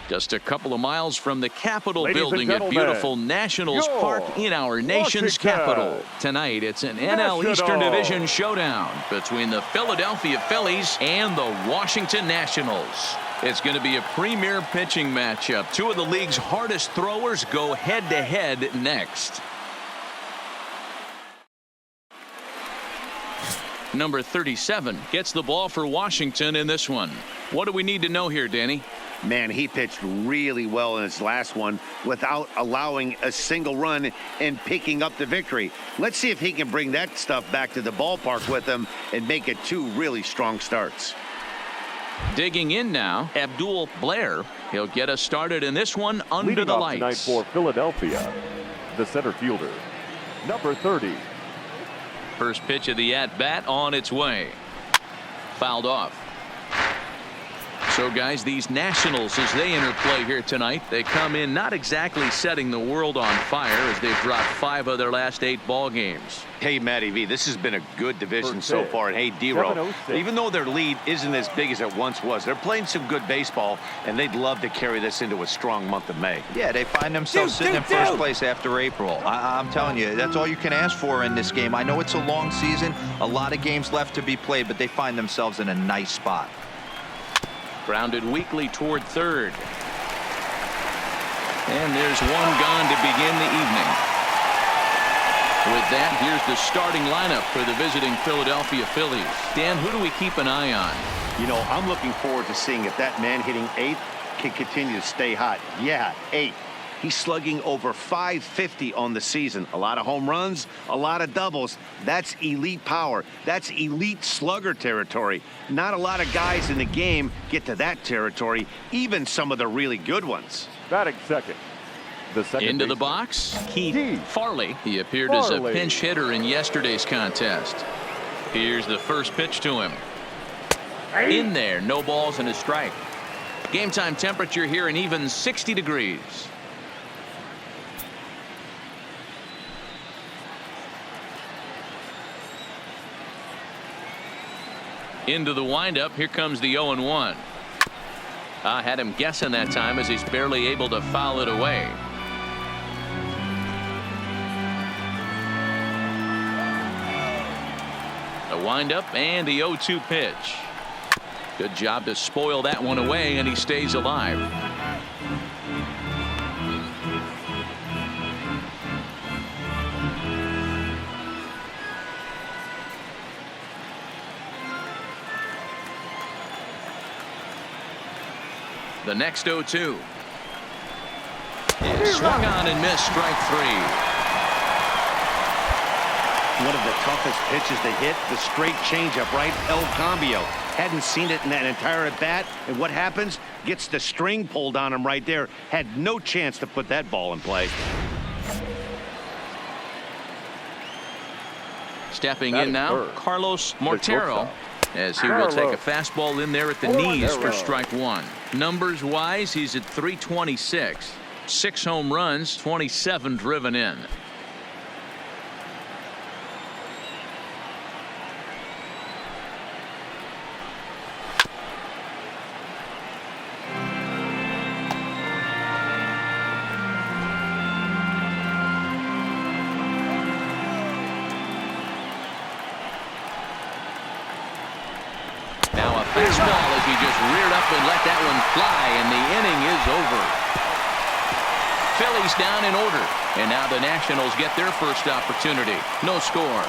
Just a couple of miles from the Capitol Ladies and building at gentlemen, beautiful Nationals Park in our nation's Washington capital. Tonight, it's an NL Eastern Division showdown between the Philadelphia Phillies and the Washington Nationals. It's going to be a premier pitching matchup. Two of the league's hardest throwers go head-to-head next. Number 37 gets the ball for Washington in this one. What do we need to know here, Danny? Man, he pitched really well in his last one without allowing a single run and picking up the victory. Let's see if he can bring that stuff back to the ballpark with him and make it two really strong starts. Digging in now, Abdul Blair. He'll get us started in this one under Leading the off lights. tonight for Philadelphia, the center fielder, number 30. First pitch of the at-bat on its way. Fouled off. So, guys, these Nationals, as they interplay here tonight, they come in not exactly setting the world on fire as they've dropped 5 of their last 8 ball games. Hey, Matty V, this has been a good division so far. And hey, D-Row, even though their lead isn't as big as it once was, they're playing some good baseball, and they'd love to carry this into a strong month of May. Yeah, they find themselves sitting in first place after April. I'm telling you, that's all you can ask for in this game. I know it's a long season, a lot of games left to be played, but they find themselves in a nice spot. Grounded weakly toward third. And there's one gone to begin the evening. With that, here's the starting lineup for the visiting Philadelphia Phillies. Dan, who do we keep an eye on? You know, I'm looking forward to seeing if that man hitting 8th can continue to stay hot. Yeah, 8. He's slugging over .550 on the season. A lot of home runs, a lot of doubles. That's elite power. That's elite slugger territory. Not a lot of guys in the game get to that territory, even some of the really good ones. Batting second. The second into the baseman, box, Keith Farley. He appeared as a pinch hitter in yesterday's contest. Here's the first pitch to him. In there, no balls and a strike. Game time temperature here an even 60 degrees. Into the windup. Here comes the 0-1. I had him guessing that time as he's barely able to foul it away. The windup and the 0-2 pitch. Good job to spoil that one away, and he stays alive. The next 0-2 is swung on and missed, strike 3. One of the toughest pitches to hit, the straight changeup, right? El Cambio. Hadn't seen it in that entire at bat, and what happens? Gets the string pulled on him right there. Had no chance to put that ball in play. Stepping in now, Carlos Mortero, as he will take a fastball in there at the knees for strike 1. Numbers wise, he's at .326. 6 home runs, 27 driven in. Now a fastball as he just reared up and let that one fly, and the inning is over. Phillies down in order, and now the Nationals get their first opportunity. No score.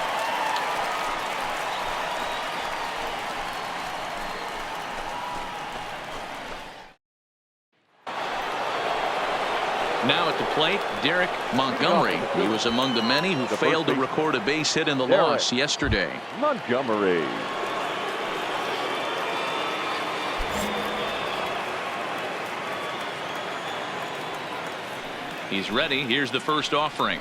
Now at the plate, Derek Montgomery. He was among the many who failed to record a base hit in the loss yesterday. Montgomery. He's ready. Here's the first offering.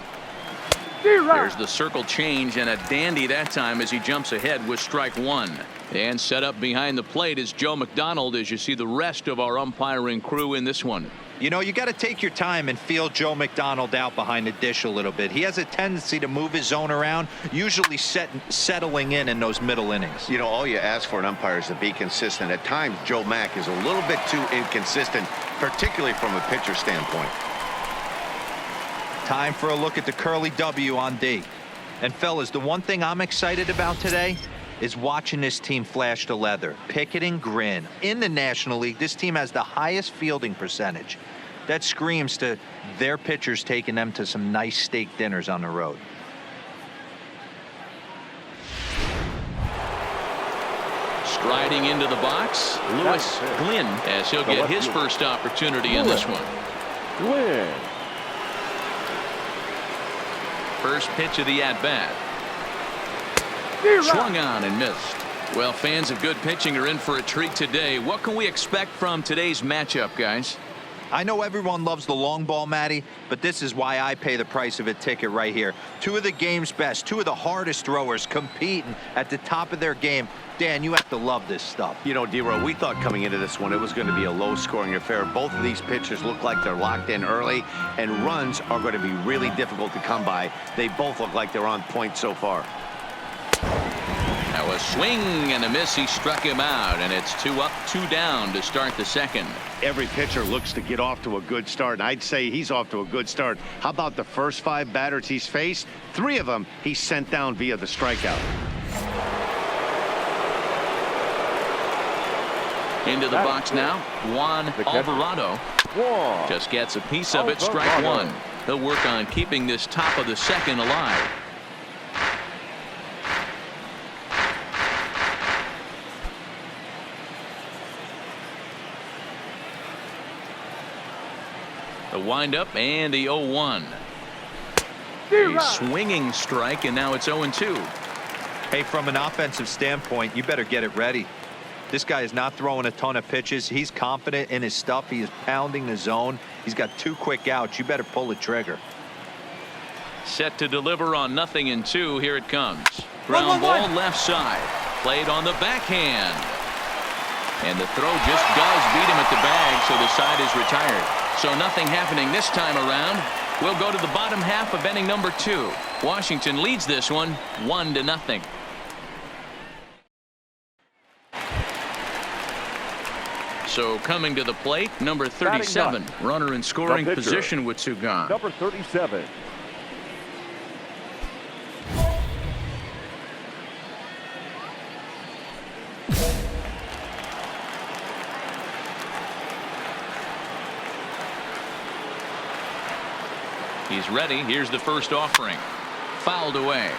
There's the circle change, and a dandy that time as he jumps ahead with strike 1. And set up behind the plate is Joe McDonald as you see the rest of our umpiring crew in this one. You know, you got to take your time and feel Joe McDonald out behind the dish a little bit. He has a tendency to move his zone around, usually settling in those middle innings. You know, all you ask for an umpire is to be consistent. At times, Joe Mack is a little bit too inconsistent, particularly from a pitcher standpoint. Time for a look at the curly W on D. And fellas, the one thing I'm excited about today is watching this team flash the leather. Pickett and grin. In the National League, this team has the highest fielding percentage. That screams to their pitchers taking them to some nice steak dinners on the road. Striding into the box, Lewis Glynn, as he'll get his first opportunity in this one. Glynn. First pitch of the at-bat. Swung on and missed. Well, fans of good pitching are in for a treat today. What can we expect from today's matchup, guys? I know everyone loves the long ball, Matty, but this is why I pay the price of a ticket right here. Two of the game's best, two of the hardest throwers competing at the top of their game. Dan, you have to love this stuff. You know, D-Row, we thought coming into this one it was going to be a low-scoring affair. Both of these pitchers look like they're locked in early, and runs are going to be really difficult to come by. They both look like they're on point so far. Now a swing and a miss. He struck him out, and it's 2 up, 2 down to start the second. Every pitcher looks to get off to a good start, and I'd say he's off to a good start. How about the first 5 batters he's faced? 3 of them he sent down via the strikeout. Into the box now, Juan Alvarado just gets a piece of it. Strike 1. He'll work on keeping this top of the second alive. The windup and the 0-1. A swinging strike, and now it's 0-2. Hey, from an offensive standpoint, you better get it ready. This guy is not throwing a ton of pitches. He's confident in his stuff. He is pounding the zone. He's got 2 quick outs. You better pull the trigger. Set to deliver on 0-2. Here it comes. Ground ball left side. Played on the backhand. And the throw just does beat him at the bag, so the side is retired. So nothing happening this time around. We'll go to the bottom half of inning number 2. Washington leads this one 1-0. So coming to the plate, number 37, runner in scoring position with 2 gone. Number 37. He's ready. Here's the first offering. Fouled away.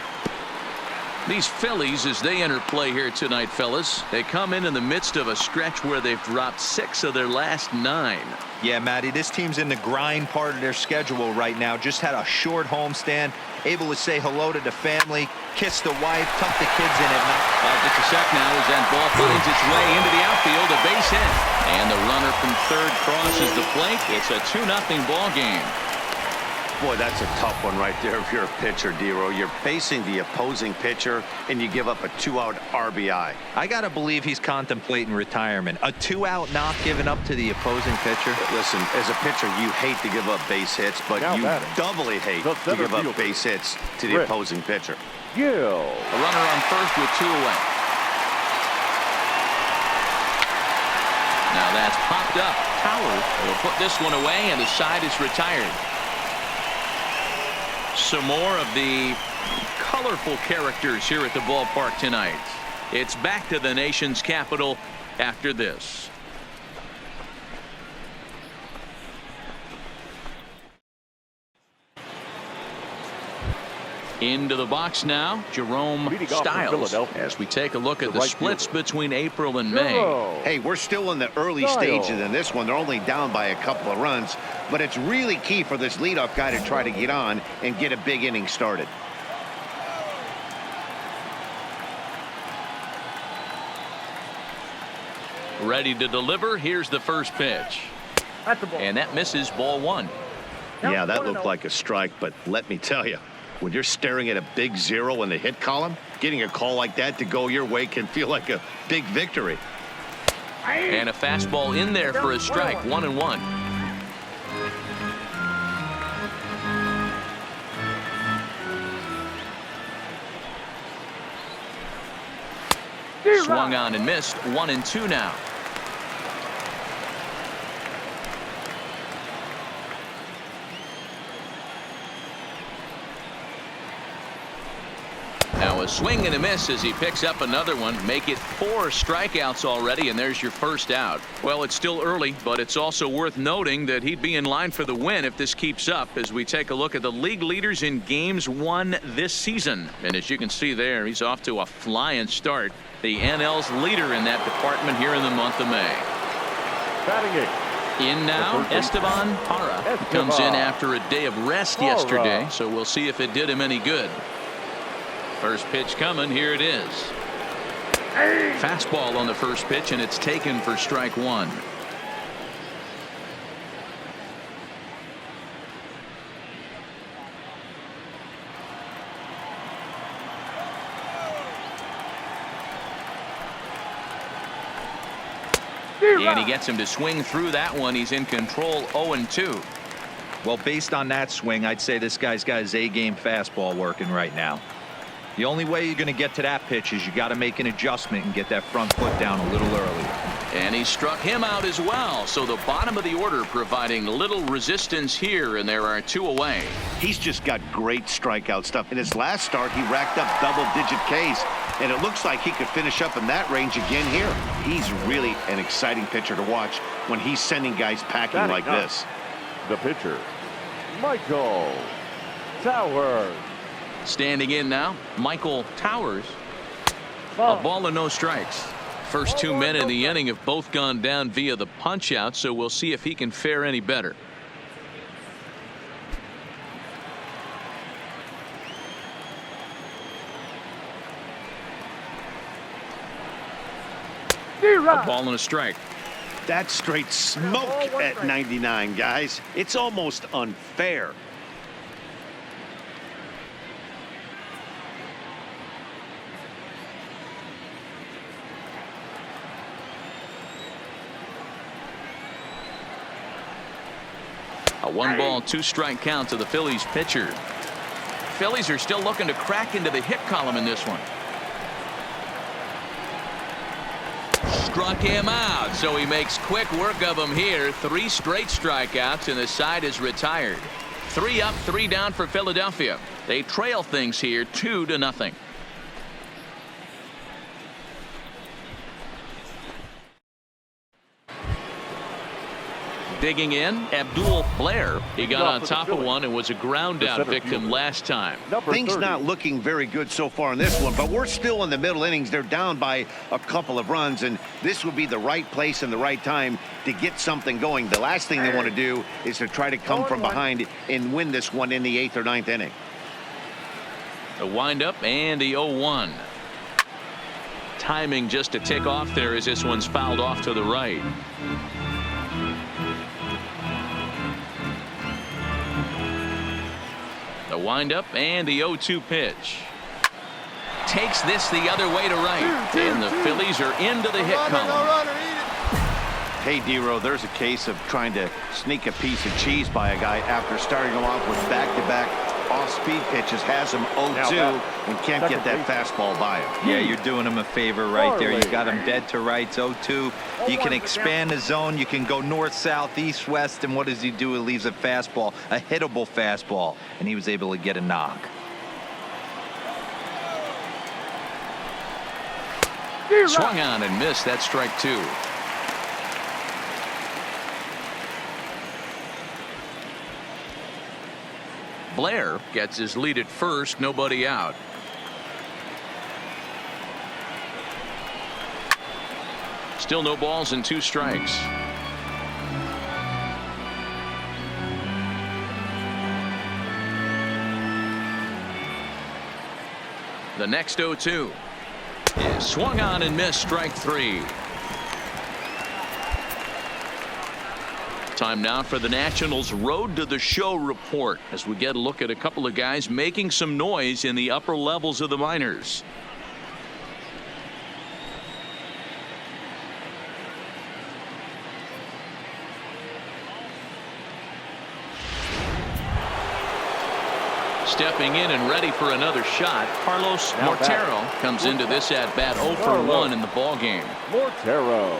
These Phillies, as they enter play here tonight, fellas, they come in the midst of a stretch where they've dropped 6 of their last 9. Yeah, Matty, this team's in the grind part of their schedule right now. Just had a short homestand, able to say hello to the family, kiss the wife, tuck the kids in at night. Just a sec now as that ball finds its way into the outfield, a base hit. And the runner from third crosses the plate. It's a 2-0 ball game. Boy, that's a tough one right there if you're a pitcher, D-Row. You're facing the opposing pitcher, and you give up a 2-out RBI. I got to believe he's contemplating retirement. A 2-out knock given up to the opposing pitcher. Listen, as a pitcher, you hate to give up base hits, but you doubly hate to give up base hits to the opposing pitcher. Gill. A runner on first with 2 away. Now that's popped up. Howard will put this one away, and the side is retired. Some more of the colorful characters here at the ballpark tonight. It's back to the nation's capital after this. Into the box now, Jerome Styles, as we take a look at the splits between April and May. Hey, we're still in the early stages in this one. They're only down by a couple of runs, but it's really key for this leadoff guy to try to get on and get a big inning started. Ready to deliver. Here's the first pitch. And that misses, ball 1. Yeah, that looked like a strike, but let me tell you, when you're staring at a big 0 in the hit column, Getting a call like that to go your way can feel like a big victory. And a fastball in there for a strike. 1-1. Swung on and missed. 1-2 now. Now a swing and a miss as he picks up another one. Make it 4 strikeouts already, and there's your first out. Well, it's still early, but it's also worth noting that he'd be in line for the win if this keeps up as we take a look at the league leaders in games won this season. And as you can see there, he's off to a flying start. The NL's leader in that department here in the month of May. Batting eighth. In now, Esteban Para comes in after a day of rest yesterday, so we'll see if it did him any good. First pitch coming. Here it is. Fastball on the first pitch, and it's taken for strike 1. And he gets him to swing through that one. He's in control. 0-2. Well, based on that swing, I'd say this guy's got his A-game fastball working right now. The only way you're going to get to that pitch is you got to make an adjustment and get that front foot down a little earlier. And he struck him out as well. So the bottom of the order providing little resistance here, and there are 2 away. He's just got great strikeout stuff. In his last start, he racked up double-digit Ks, and it looks like he could finish up in that range again here. He's really an exciting pitcher to watch when he's sending guys packing like this. The pitcher, Michael Towers. Standing in now, Michael Towers. A ball and no strikes. First 2 men in the inning have both gone down via the punch out, so we'll see if he can fare any better. A ball and a strike. That's straight smoke at 99, guys. It's almost unfair. A 1-ball, 2-strike count to the Phillies pitcher. Phillies are still looking to crack into the hit column in this one. Struck him out, so he makes quick work of him here. 3 straight strikeouts, and the side is retired. 3 up, 3 down for Philadelphia. They trail things here 2-0. Digging in, Abdul Blair. He got on top of one and was a ground out victim last time. Things not looking very good so far in this one, but we're still in the middle innings. They're down by a couple of runs, and this would be the right place and the right time to get something going. The last thing they want to do is to try to come from behind and win this one in the 8th or 9th inning. The windup and the 0-1. Timing just to tick off there as this one's fouled off to the right. The windup and the 0-2 pitch. Takes this the other way to right. And the Phillies are into the hit column. Hey, D-Row, there's a case of trying to sneak a piece of cheese by a guy after starting him off with back-to-back off-speed pitches, has him 0-2 and can't get that fastball by him. Yeah, you're doing him a favor right there. You got him dead to rights. 0-2. You can expand the zone. You can go north, south, east, west. And what does he do? He leaves a fastball, a hittable fastball. And he was able to get a knock. Swung on and missed. That's strike 2. Blair gets his lead at first. Nobody out. Still no balls and 2 strikes. The next 0-2 is swung on and missed. Strike 3. Time now for the Nationals Road to the Show report as we get a look at a couple of guys making some noise in the upper levels of the minors. Stepping in and ready for another shot, Carlos Now Mortero comes into this at bat 0 for 1 in the ball game. Mortero.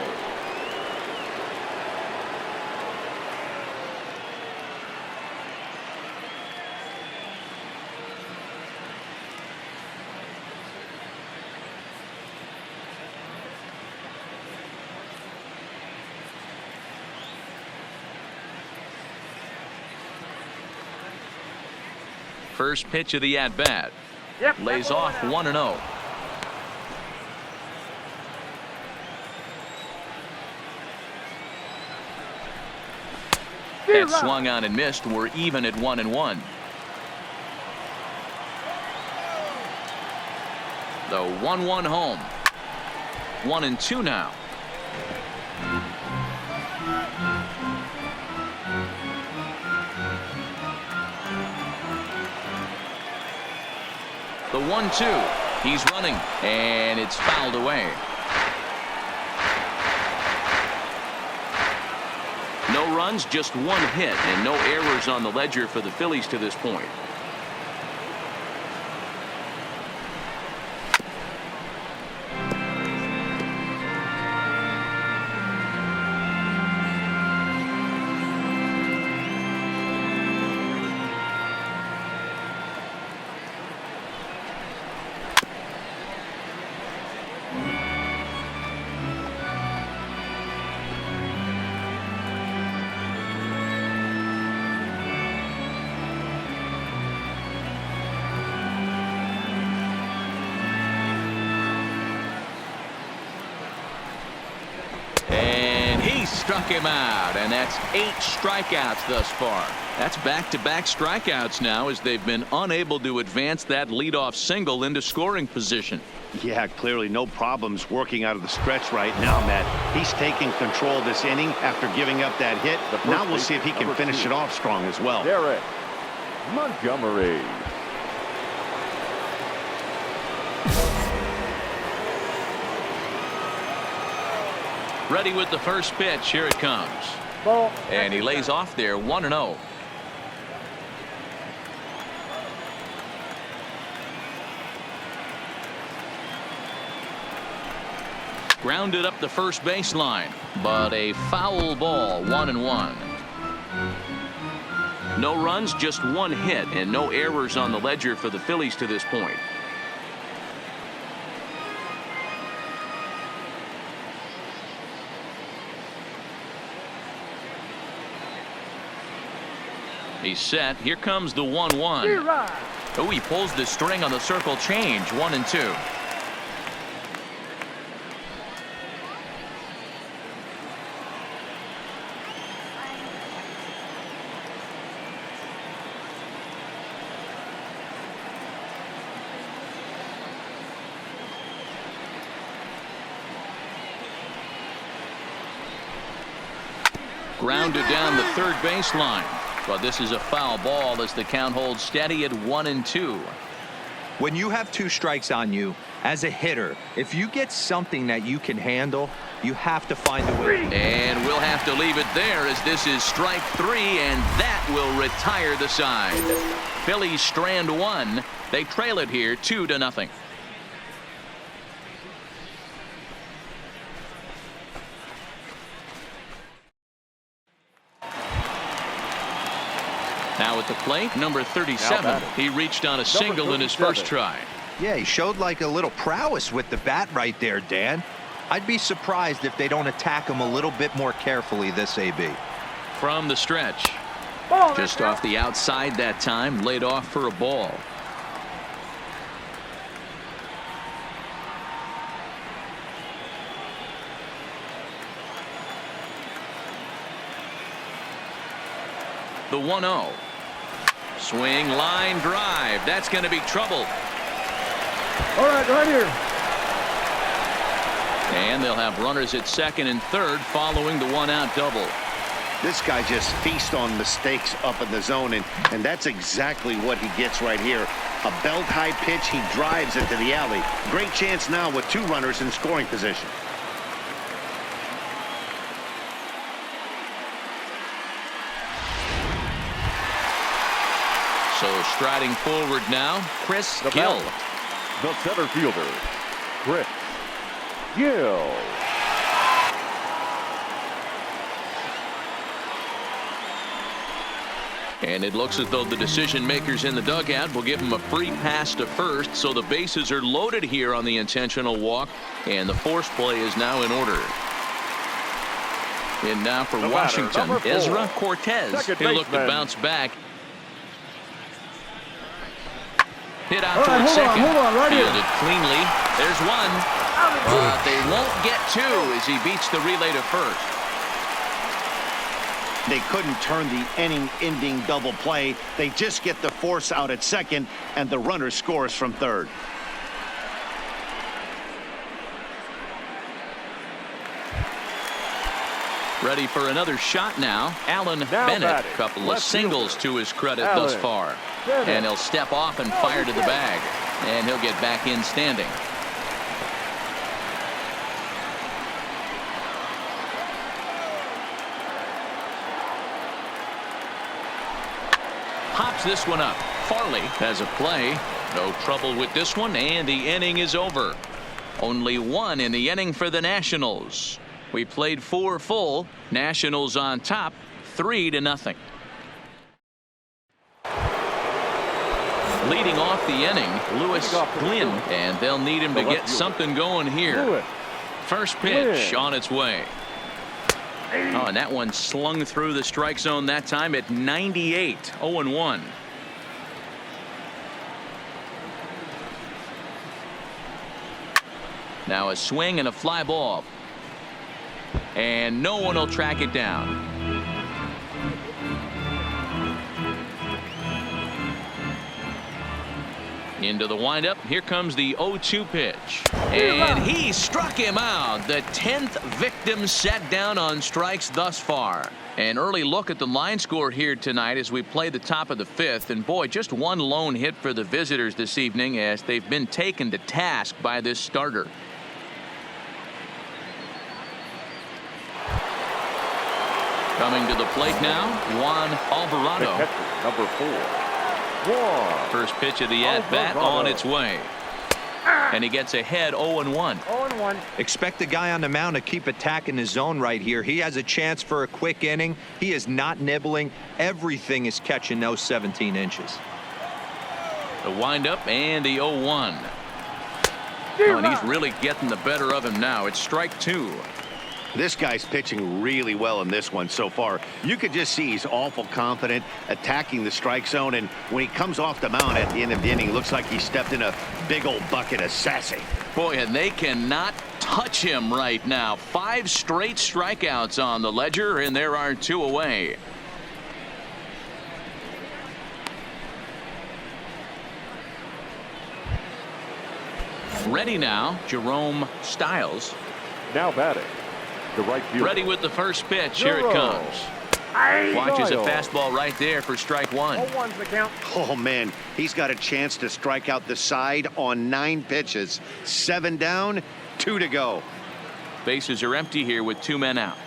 First pitch of the at bat. Lays off 1-0. That swung on and missed. We're even at 1-1. The 1-1 home. 1-2 now. The 1-2. He's running, and it's fouled away. No runs, just one hit, and no errors on the ledger for the Phillies to this point. Struck him out, and that's 8 strikeouts thus far. That's back-to-back strikeouts now, as they've been unable to advance that leadoff single into scoring position. Yeah, clearly no problems working out of the stretch right now, Matt. He's taking control of this inning after giving up that hit. Now we'll see if he can finish it off strong as well. Derek Montgomery. Ready with the first pitch. Here it comes. And he lays off there 1-0. Grounded up the first baseline, but a foul ball. 1-1. No runs, just one hit, and no errors on the ledger for the Phillies to this point. He's set. Here comes the 1-1. Oh, he pulls the string on the circle change. 1-2. Grounded down the third baseline. But this is a foul ball as the count holds steady at 1-2. When you have 2 strikes on you, as a hitter, if you get something that you can handle, you have to find a way. And we'll have to leave it there, as this is strike 3, and that will retire the side. Phillies strand 1. They trail it here 2-0. Now at the plate, number 37. He reached on a single in his first try. Yeah, he showed like a little prowess with the bat right there, Dan. I'd be surprised if they don't attack him a little bit more carefully this AB. From the stretch. Just off the outside that time, laid off for a ball. The 1-0. Swing, line drive. That's going to be trouble. All right here. And they'll have runners at second and third following the 1-out double. This guy just feasts on mistakes up in the zone, and that's exactly what he gets right here. A belt-high pitch, he drives into the alley. Great chance now with 2 runners in scoring position. So striding forward now, Chris The Gill. batter, the center fielder, Chris Gill. And it looks as though the decision makers in the dugout will give him a free pass to first, so the bases are loaded here on the intentional walk, and the force play is now in order. And now for The Washington, batter, Ezra Cortez. second He'll look to baseman. bounce back. Hit out towards hold second. on, right here. Fielded cleanly. There's one. But they won't get two as he beats the relay to first. They couldn't turn the inning-ending double play. They just get the force out at second, and the runner scores from third. Ready for another shot now. Alan Now Bennett. batting, Couple of left singles fielder. to his credit Alan thus far. Bennett. And he'll step off and fire to the bag. And he'll get back in standing. Pops this one up. Farley has a play. No trouble with this one, and the inning is over. Only one in the inning for the Nationals. We played 4 full. Nationals on top, 3-0. Leading off the inning, Lewis Glynn, and they'll need him to get something going here. Lewis First pitch Glynn. on its way. Oh, and that one slung through the strike zone that time at 98, 0-1. Now a swing and a fly ball. And no one will track it down. Into the windup. Here comes the 0-2 pitch. And he struck him out. The 10th victim set down on strikes thus far. An early look at the line score here tonight as we play the top of the 5th. And boy, just one lone hit for the visitors this evening as they've been taken to task by this starter. Coming to the plate now, Juan The Alvarado. catcher, number 4. Juan First pitch of the at-bat on its way. And he gets ahead 0-1. 0-1. Expect the guy on the mound to keep attacking his zone right here. He has a chance for a quick inning. He is not nibbling. Everything is catching those 17 inches. The windup and the 0-1. Oh, and he's really getting the better of him now. It's strike 2. This guy's pitching really well in this one so far. You could just see he's awful confident attacking the strike zone, and when he comes off the mound at the end of the inning, it looks like he stepped in a big old bucket of sassy. Boy, and they cannot touch him right now. 5 straight strikeouts on the ledger, and there are 2 away. Ready now, Jerome Stiles. now batting. The right fielder. Ready with the first pitch. Here it Zero. comes. Watches a Stiles. fastball right there for strike 1. 0-1's the count. Oh, man, he's got a chance to strike out the side on 9 pitches. 7 down, 2 to go. Bases are empty here with 2 men out.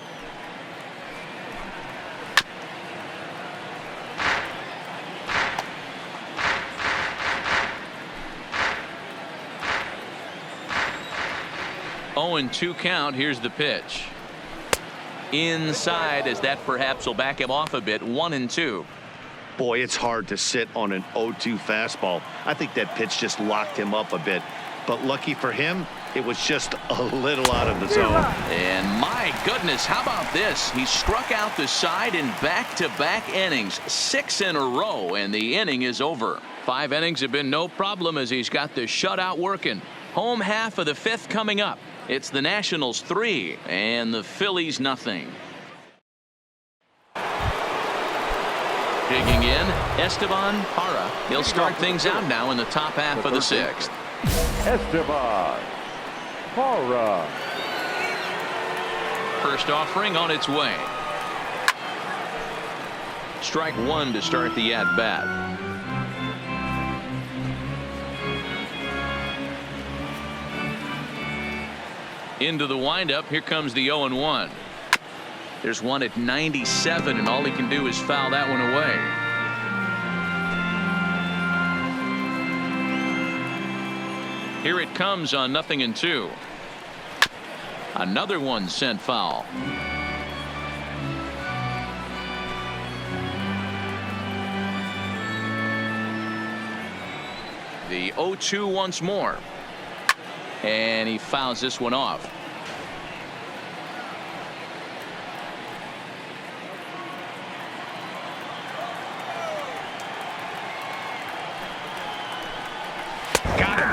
Oh, and 2 count. Here's the pitch. Inside, as that perhaps will back him off a bit. 1-2. Boy, it's hard to sit on an 0-2 fastball. I think that pitch just locked him up a bit. But lucky for him, it was just a little out of the zone. And my goodness, how about this? He struck out the side in back-to-back innings. 6 in a row, and the inning is over. 5 innings have been no problem as he's got the shutout working. Home half of the 5th coming up. It's the Nationals 3 and the Phillies nothing. Digging in, Esteban Para. He'll start things out now in the top half of the 6th. Esteban Para. First offering on its way. Strike 1 to start the at-bat. Into the windup. Here comes the 0-1. There's one at 97, and all he can do is foul that one away. Here it comes on 0-2. Another one sent foul. The 0-2 once more. And he fouls this one off. Got him.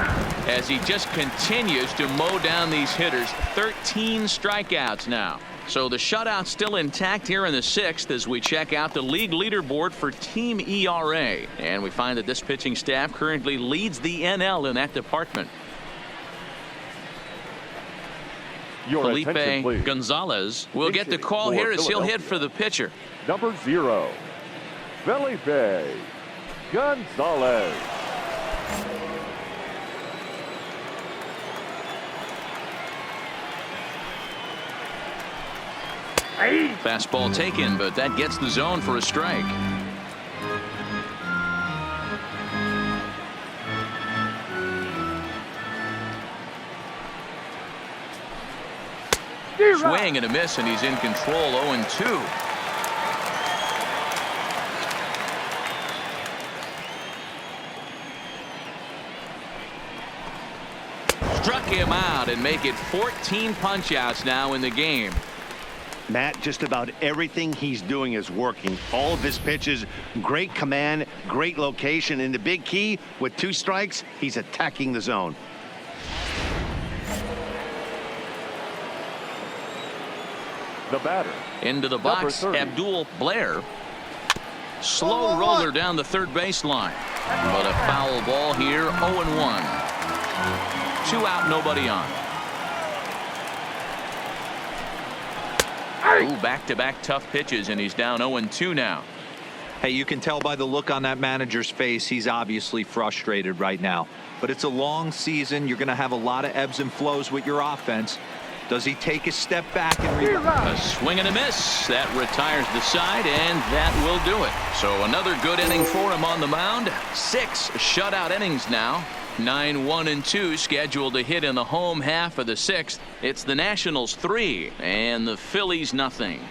As he just continues to mow down these hitters. 13 strikeouts now. So the shutout still intact here in the 6th as we check out the league leaderboard for team ERA. And we find that this pitching staff currently leads the NL in that department. Felipe Gonzalez will get the call here as he'll hit for the pitcher. Number 0, Felipe Gonzalez. Fastball taken, but that gets the zone for a strike. Swing and a miss, and he's in control. 0-2. Struck him out and make it 14 punch-outs now in the game. Matt, just about everything he's doing is working. All of his pitches, great command, great location, and the big key, with 2 strikes, he's attacking the zone. The batter. Into the box, Abdul Blair. Slow roller down the third baseline. But a foul ball here, 0-1. 2 out, nobody on. Ooh, back-to-back tough pitches, and he's down 0-2 now. Hey, you can tell by the look on that manager's face, he's obviously frustrated right now. But it's a long season. You're going to have a lot of ebbs and flows with your offense. Does he take a step back and a swing and a miss that retires the side, and that will do it. So another good inning for him on the mound. 6 shutout innings now. 9-1-2 scheduled to hit in the home half of the 6th. It's the Nationals 3 and the Phillies nothing.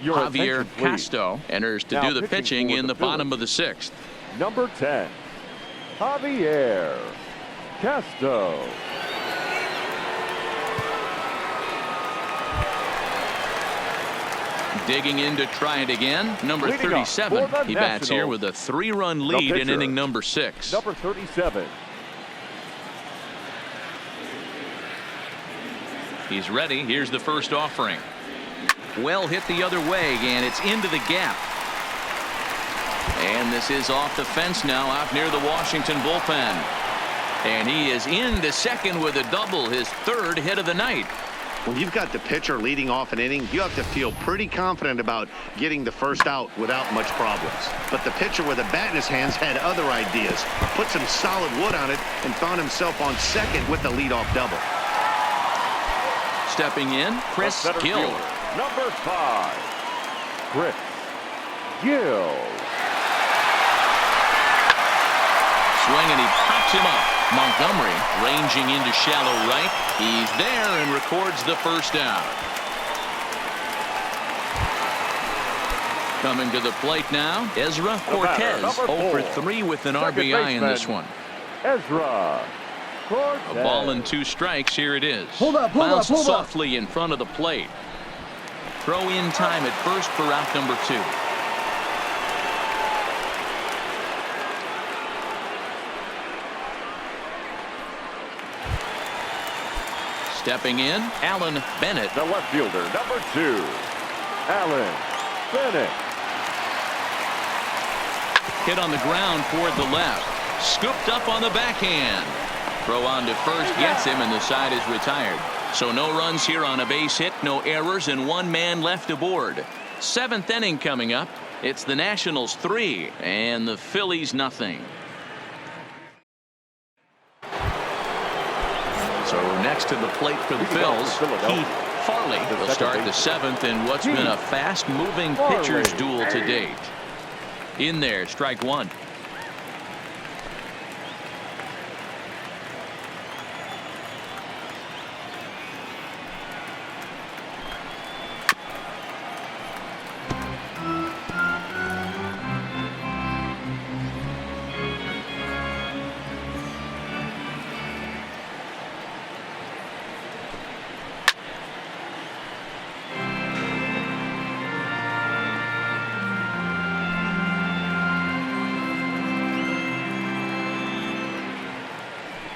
Javier Castro enters to do the pitching in the bottom of the 6th. Number 10, Javier Castro. Digging in to try it again. Number 37. He bats here with a 3-run lead in inning number 6. Number 37. He's ready. Here's the first offering. Well hit the other way, and it's into the gap. And this is off the fence now, out near the Washington bullpen. And he is into second with a double, his 3rd hit of the night. When you've got the pitcher leading off an inning, you have to feel pretty confident about getting the first out without much problems. But the pitcher with a bat in his hands had other ideas. Put some solid wood on it and found himself on second with the leadoff double. Stepping in, Chris Gill. Number 5, Chris Gill. Swing, and he pops him up. Montgomery ranging into shallow right. He's there and records the first down. Coming to the plate now, Ezra Cortez. 0 for 3 with an RBI in this one. Ezra Cortez. A ball and 2 strikes. Here it is. Bounced softly in front of the plate. Throw in time at first for out number 2. Stepping in, Alan Bennett. The left fielder, number 2, Alan Bennett. Hit on the ground toward the left. Scooped up on the backhand. Throw on to first gets him, and the side is retired. So no runs here on a base hit, no errors, and 1 man left aboard. 7th inning coming up. It's the Nationals 3 and the Phillies nothing. So next to the plate for the Phils, Keith Farley will start the 7th in what's been a fast-moving pitcher's duel to date. In there, strike 1.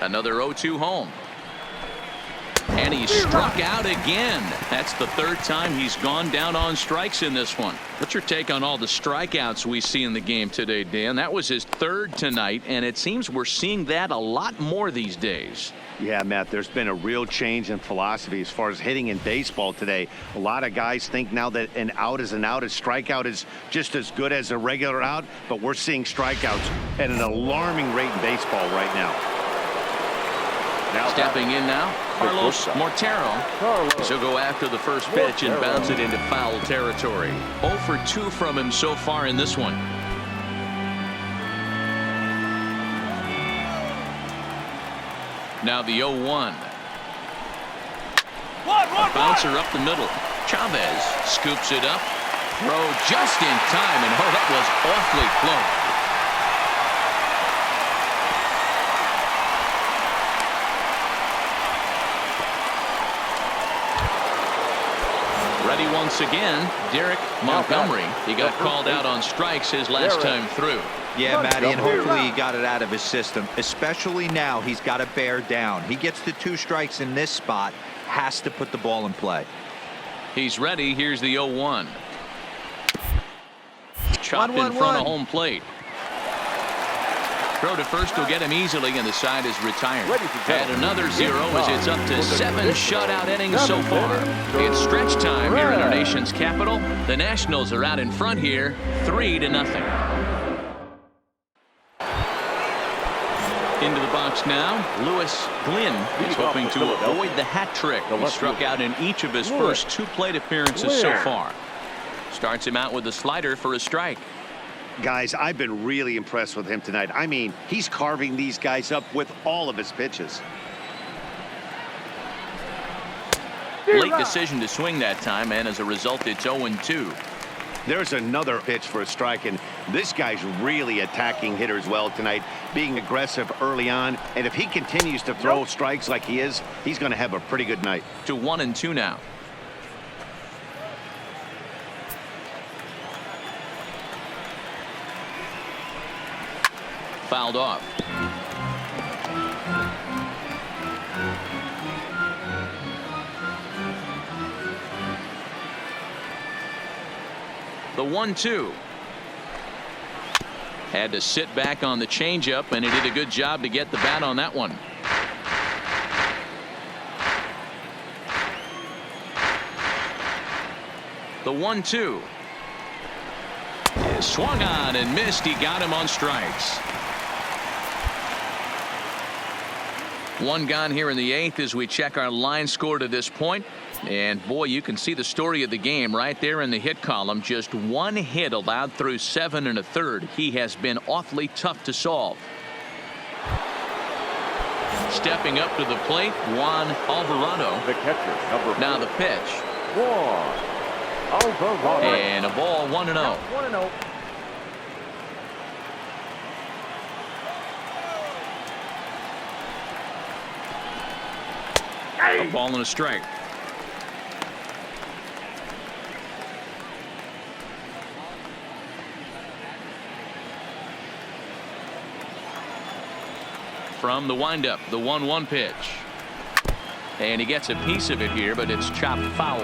Another 0-2 home. And he struck out again. That's the third time he's gone down on strikes in this one. What's your take on all the strikeouts we see in the game today, Dan? That was his third tonight, and it seems we're seeing that a lot more these days. Yeah, Matt, there's been a real change in philosophy as far as hitting in baseball today. A lot of guys think now that an out is an out. A strikeout is just as good as a regular out, but we're seeing strikeouts at an alarming rate in baseball right now. Stepping in now, Carlos Mortero. He'll go after the first pitch and bounce it into foul territory. 0 for 2 from him so far in this one. Now the 0-1. A bouncer up the middle. Chavez scoops it up. Throw just in time, and oh, that was awfully close. Ready once again, Derek Montgomery. He got called out on strikes his last time through. Yeah, Matty, and hopefully he got it out of his system. Especially now, he's got to bear down. He gets the 2 strikes in this spot, has to put the ball in play. He's ready. Here's the 0-1. Chopped in front of home plate. Throw to first will get him easily, and the side is retired. And another 0 as it's up to 7 shutout innings so far. It's stretch time here in our nation's capital. The Nationals are out in front here, 3-0. Into the box now, Lewis Glynn is hoping to avoid the hat trick. He struck out in each of his first 2 plate appearances so far. Starts him out with a slider for a strike. Guys, I've been really impressed with him tonight. I mean, he's carving these guys up with all of his pitches. Late decision to swing that time, and as a result, it's 0-2. There's another pitch for a strike, and this guy's really attacking hitters well tonight, being aggressive early on. And if he continues to throw strikes like he is, he's going to have a pretty good night. To 1-2 now. Fouled off. The 1-2. Had to sit back on the changeup, and he did a good job to get the bat on that one. The 1-2. Swung on and missed. He got him on strikes. 1 gone here in the 8th as we check our line score to this point. And boy, you can see the story of the game right there in the hit column. Just 1 hit allowed through 7 1/3. He has been awfully tough to solve. Stepping up to the plate, Juan Alvarado. The catcher, number now the pitch. Juan Alvarado. And a ball, 1-0. 1-0. A ball and a strike. From the windup, the 1-1 pitch. And he gets a piece of it here, but it's chopped foul.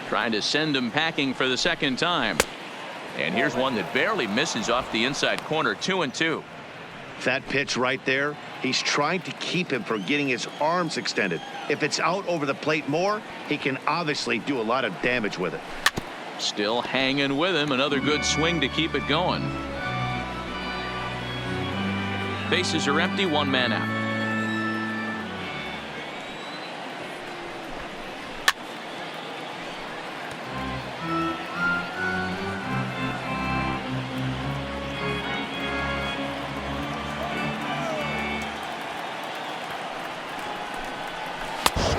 Trying to send him packing for the second time. And here's one that barely misses off the inside corner. 2-2. That pitch right there, he's trying to keep him from getting his arms extended. If it's out over the plate more, he can obviously do a lot of damage with it. Still hanging with him. Another good swing to keep it going. Bases are empty. 1 man out.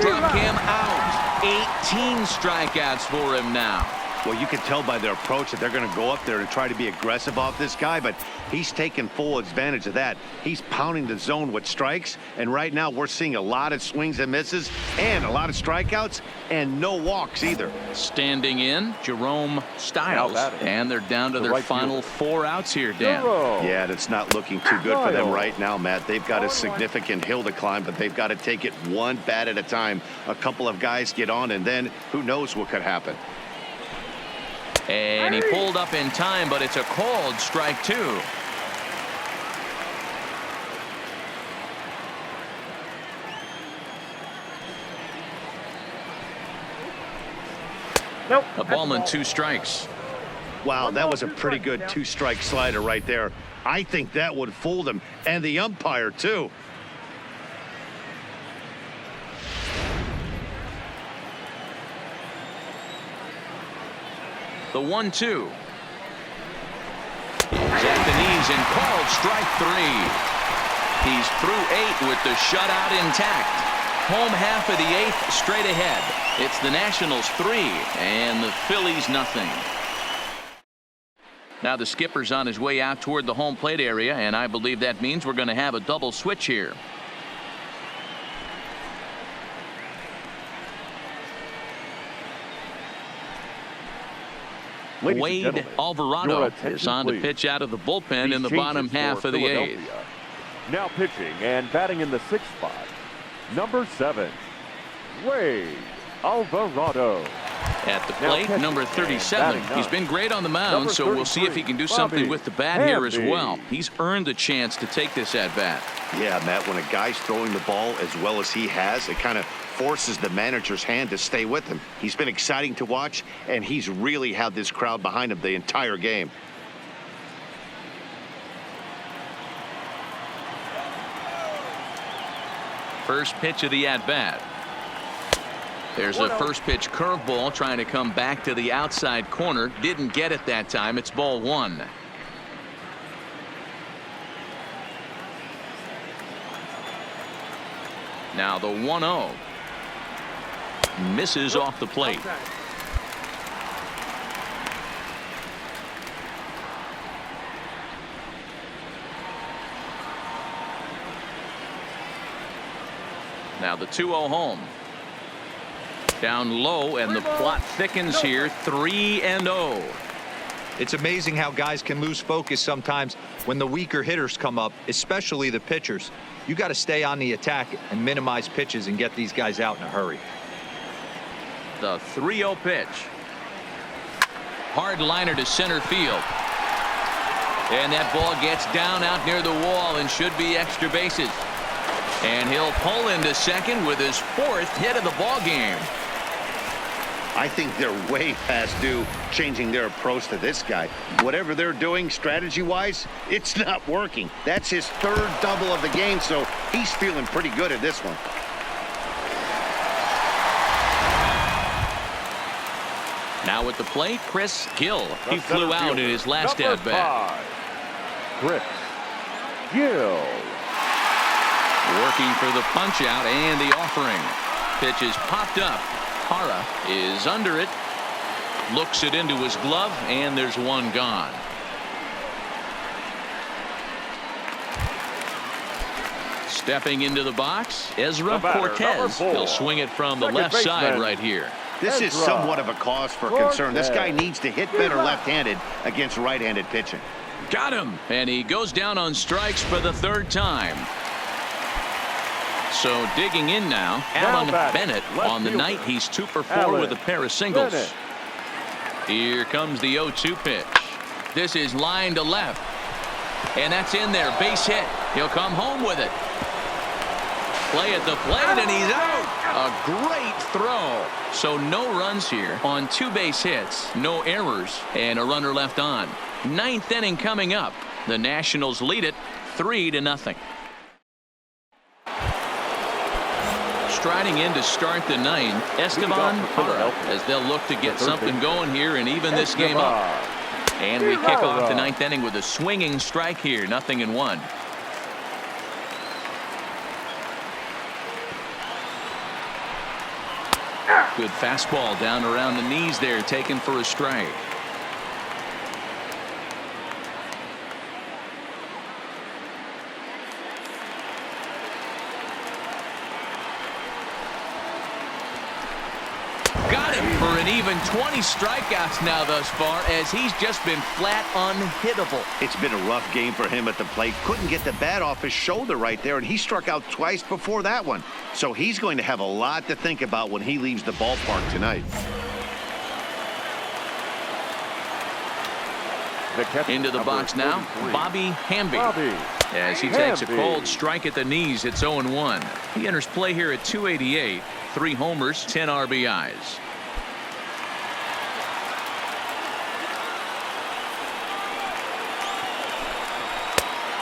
Struck him out. 18 strikeouts for him now. Well, you can tell by their approach that they're going to go up there and try to be aggressive off this guy, but he's taking full advantage of that. He's pounding the zone with strikes, and right now we're seeing a lot of swings and misses and a lot of strikeouts and no walks either. Standing in, Jerome Styles, and they're down to their final 4 outs here, Dan. Yeah, that's not looking too good for them right now, Matt. They've got a significant hill to climb, but they've got to take it one bat at a time. A couple of guys get on, and then who knows what could happen. And he pulled up in time, but it's a called strike 2. Nope. A ball and 2 strikes. Wow, that was a pretty good 2-strike slider right there. I think that would fool them, and the umpire, too. The 1-2 is at the knees and called strike 3. He's through 8 with the shutout intact. Home half of the 8th straight ahead. It's the Nationals 3 and the Phillies nothing. Now the skipper's on his way out toward the home plate area, and I believe that means we're going to have a double switch here. Wade Alvarado is on to pitch out of the bullpen in the bottom half of the 8th. Now pitching and batting in the 6th spot, number 7, Wade Alvarado. At the plate, number 37. He's been great on the mound, so we'll see if he can do something with the bat here as well. He's earned the chance to take this at bat. Yeah, Matt, when a guy's throwing the ball as well as he has, it kind of forces the manager's hand to stay with him. He's been exciting to watch, and he's really had this crowd behind him the entire game. First pitch of the at-bat. There's a first pitch curveball trying to come back to the outside corner. Didn't get it that time. It's ball 1. Now the 1-0. Misses off the plate. Now the 2-0 home. Down low, and the plot thickens here. 3-0. It's amazing how guys can lose focus sometimes when the weaker hitters come up, especially the pitchers. You got to stay on the attack and minimize pitches and get these guys out in a hurry. The 3-0 pitch. Hard liner to center field. And that ball gets down out near the wall and should be extra bases. And he'll pull into second with his 4th hit of the ball game. I think they're way past due changing their approach to this guy. Whatever they're doing strategy-wise, it's not working. That's his 3rd double of the game, so he's feeling pretty good at this one. Now at the plate, Chris Gill. He flew out in his last at-bat. Chris Gill. Working for the punch-out and the offering. Pitch is popped up. Hara is under it. Looks it into his glove, and there's one gone. Stepping into the box, Ezra Cortez. He'll swing it from the left side right here. This is somewhat of a cause for concern. This guy needs to hit better left-handed against right-handed pitching. Got him, and he goes down on strikes for the 3rd time. So digging in now, Alan Bennett. On the night, he's 2 for 4 with a pair of singles. Here comes the 0-2 pitch. This is line to left. And that's in there. Base hit. He'll come home with it. Play at the plate, and he's out. A great throw. So no runs here on 2 base hits, no errors, and a runner left on. 9th inning coming up. The Nationals lead it 3-0. Striding in to start the 9th, Esteban Hara, as they'll look to get something going here and even this game up. And we kick off the 9th inning with a swinging strike here, 0-1. Good fastball down around the knees there, taken for a strike. Got him for an even 20 strikeouts now thus far, as he's just been flat unhittable. It's been a rough game for him at the plate. Couldn't get the bat off his shoulder right there, and he struck out twice before that one. So he's going to have a lot to think about when he leaves the ballpark tonight. Into the box now, Bobby Hamby. As he takes a cold strike at the knees, it's 0-1. He enters play here at 288. 3 homers, 10 RBIs.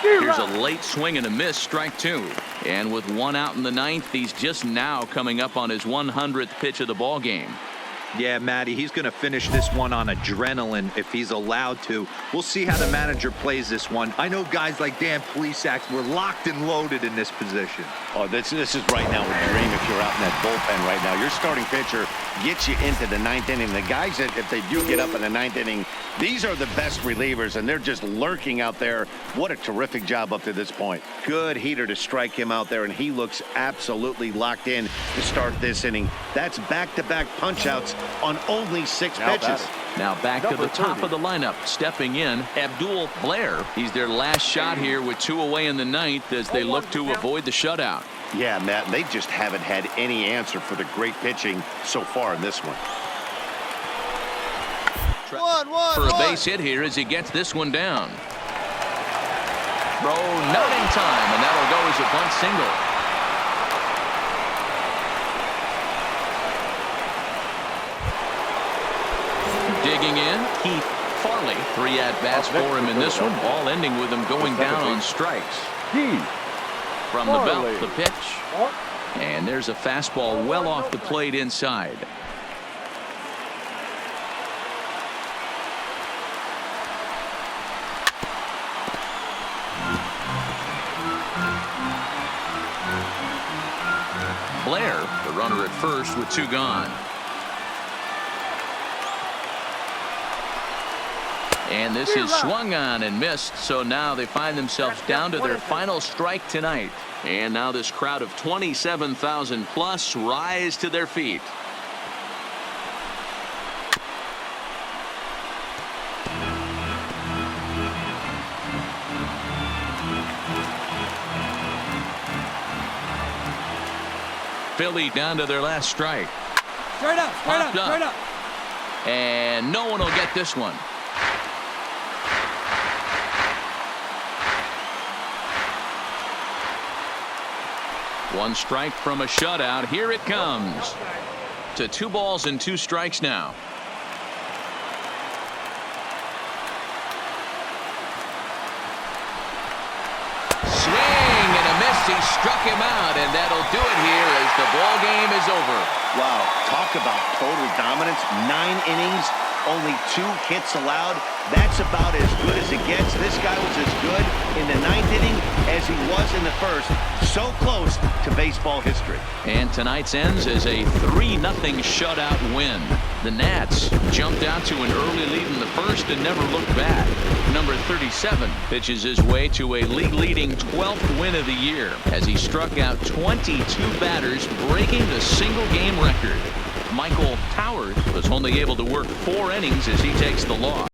Here's a late swing and a miss, strike 2. And with 1 out in the 9th, he's just now coming up on his 100th pitch of the ball game. Yeah, Matty, he's going to finish this one on adrenaline if he's allowed to. We'll see how the manager plays this one. I know guys like Dan Plesac were locked and loaded in this position. Oh, this is right now a dream if you're out in that bullpen right now. Your starting pitcher gets you into the 9th inning. The guys that, if they do get up in the 9th inning, these are the best relievers, and they're just lurking out there. What a terrific job up to this point. Good heater to strike him out there, and he looks absolutely locked in to start this inning. That's back-to-back punch-outs on only 6 pitches. Now back to the top of the lineup. Stepping in, Abdul Blair. He's their last shot here with 2 away in the 9th as they look to avoid the shutout. Yeah, Matt, they just haven't had any answer for the great pitching so far in this one. For a base hit here as he gets this one down. Throw not in time, and that'll go as a bunt single. Digging in, Keith Farley. 3 at-bats for him in this one, all ending with him going down on strikes. From the belt, the pitch. And there's a fastball well off the plate inside. Blair, the runner at first with 2 gone. And this is swung on and missed, so now they find themselves down to their final strike tonight. And now this crowd of 27,000 plus rise to their feet. Philly down to their last strike. Straight up, straight up. And no one will get this one. One strike from a shutout. Here it comes. To 2 balls and 2 strikes now. Swing and a miss. He struck him out, and that'll do it here as the ball game is over. Wow, talk about total dominance. 9 innings, only 2 hits allowed. That's about as good as it gets. This guy was as good in the 9th inning as he was in the 1st. So close to baseball history. And tonight's ends as a 3-0 shutout win. The Nats jumped out to an early lead in the 1st and never looked back. Number 37 pitches his way to a league-leading 12th win of the year as he struck out 22 batters, breaking the single-game record. Michael Towers was only able to work 4 innings as he takes the loss.